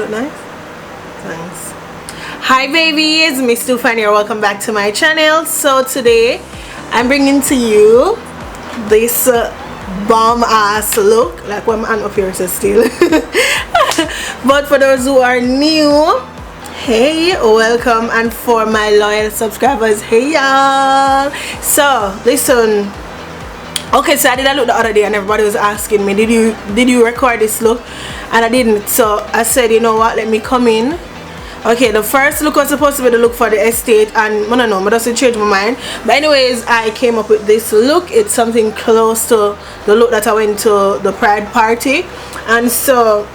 look nice? Thanks. Hi babies, Mstoofine here. Welcome back to my channel. So today I'm bringing to you this bomb ass look, like what my hand up here says still. But for those who are new, hey, welcome, and for my loyal subscribers, hey y'all. So listen, okay, so I did a look the other day and everybody was asking me, did you record this look? And I didn't, so I said, you know what, let me come in. Okay, the first look was supposed to be the look for the estate, and I don't know, I just changed my mind. But anyways, I came up with this look. It's something close to the look that I went to the Pride party. And so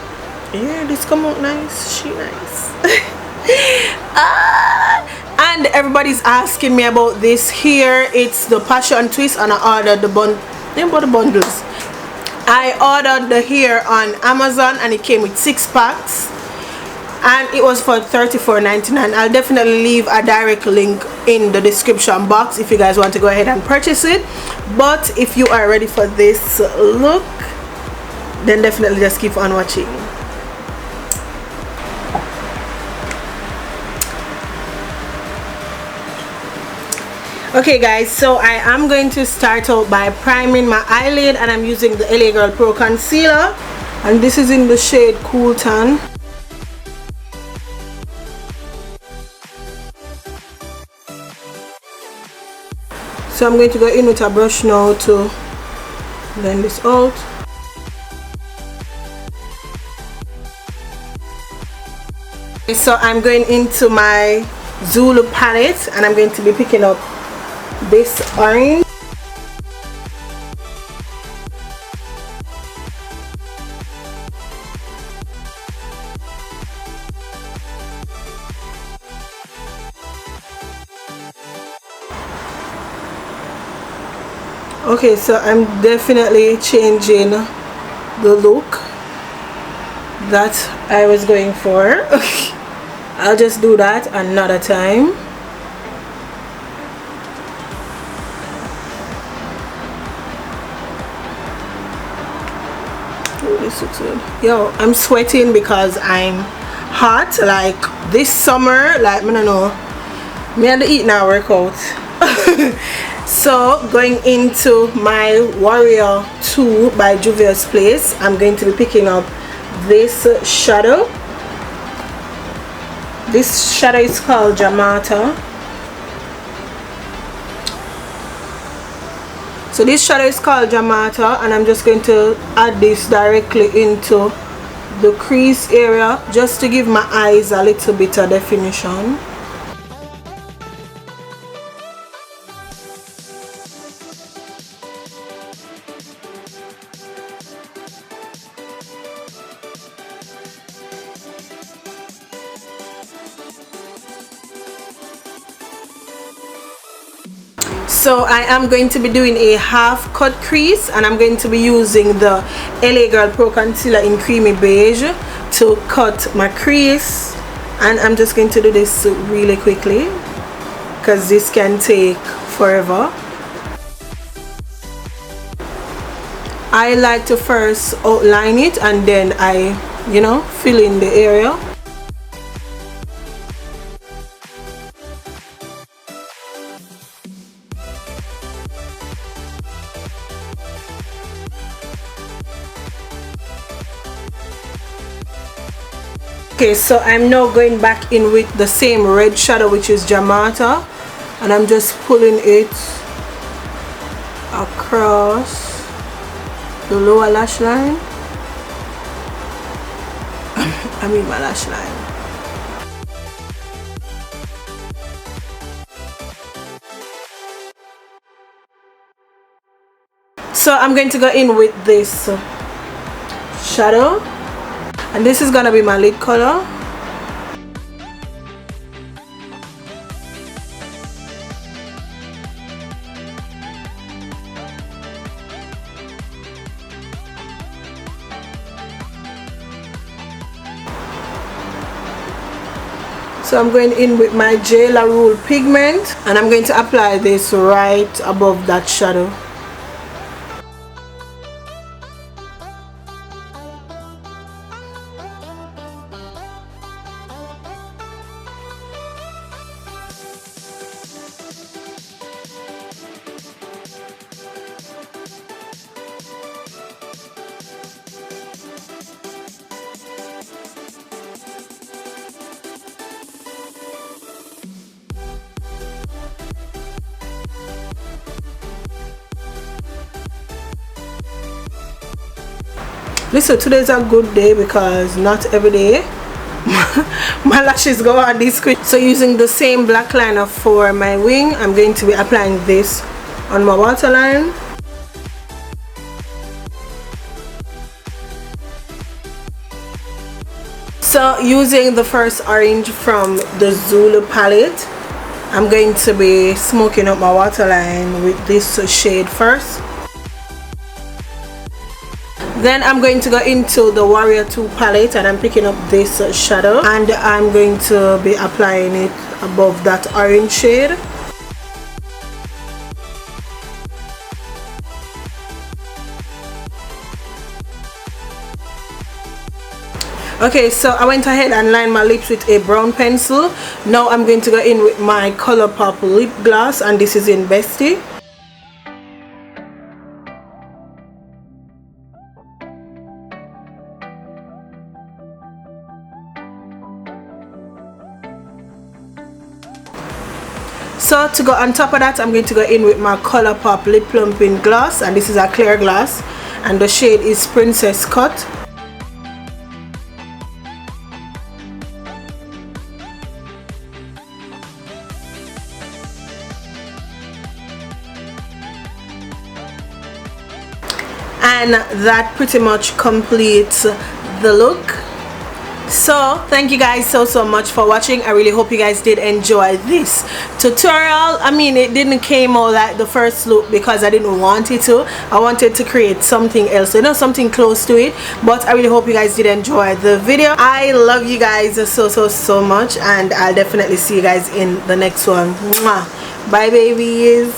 yeah, this come out nice, she nice. And everybody's asking me about this here. It's the passion twist, and I ordered the bundles. I ordered the hair on Amazon and it came with 6 packs and it was for $34.99. I'll definitely leave a direct link in the description box if you guys want to go ahead and purchase it. But if you are ready for this look, then definitely just keep on watching. Okay guys, so I am going to start out by priming my eyelid, and I'm using the LA Girl Pro Concealer, and this is in the shade Cool Tan. So I'm going to go in with a brush now to blend this out. So I'm going into my Zulu palette and I'm going to be picking up this orange. Okay, so I'm definitely changing the look that I was going for. I'll just do that another time. Oh, this looks good. Yo, I'm sweating because I'm hot. Like this summer, like I don't know, me and the eat now workout. So going into my Warrior 2 by Juvia's Place, I'm going to be picking up this shadow. This shadow is called Jamaica. So this shadow is called Jamaica, and I'm just going to add this directly into the crease area just to give my eyes a little bit of definition. So I am going to be doing a half cut crease, and I'm going to be using the LA Girl Pro Concealer in Creamy Beige to cut my crease. And I'm just going to do this really quickly because this can take forever. I like to first outline it and then I, fill in the area. Okay, so I'm now going back in with the same red shadow, which is Jamaica, and I'm just pulling it across the lower lash line. I mean my lash line. So I'm going to go in with this shadow, and this is gonna be my lid color. So I'm going in with my J La Rule pigment, and I'm going to apply this right above that shadow. Listen, today's a good day because not every day my lashes go on this quick. So using the same black liner for my wing, I'm going to be applying this on my waterline. So using the first orange from the Zulu palette, I'm going to be smoking up my waterline with this shade first. Then I'm going to go into the Warrior 2 palette and I'm picking up this shadow and I'm going to be applying it above that orange shade. Okay, so I went ahead and lined my lips with a brown pencil. Now I'm going to go in with my ColourPop lip gloss and this is in Bestie. So to go on top of that, I'm going to go in with my ColourPop lip plumping gloss and this is a clear gloss and the shade is Princess Cut. And that pretty much completes the look. So thank you guys so much for watching. I really hope you guys did enjoy this tutorial. I mean, it didn't came out like the first look because I didn't want it to. I wanted to create something else, you know, something close to it. But I really hope you guys did enjoy the video. I love you guys so much and I'll definitely see you guys in the next one. Mwah. Bye babies.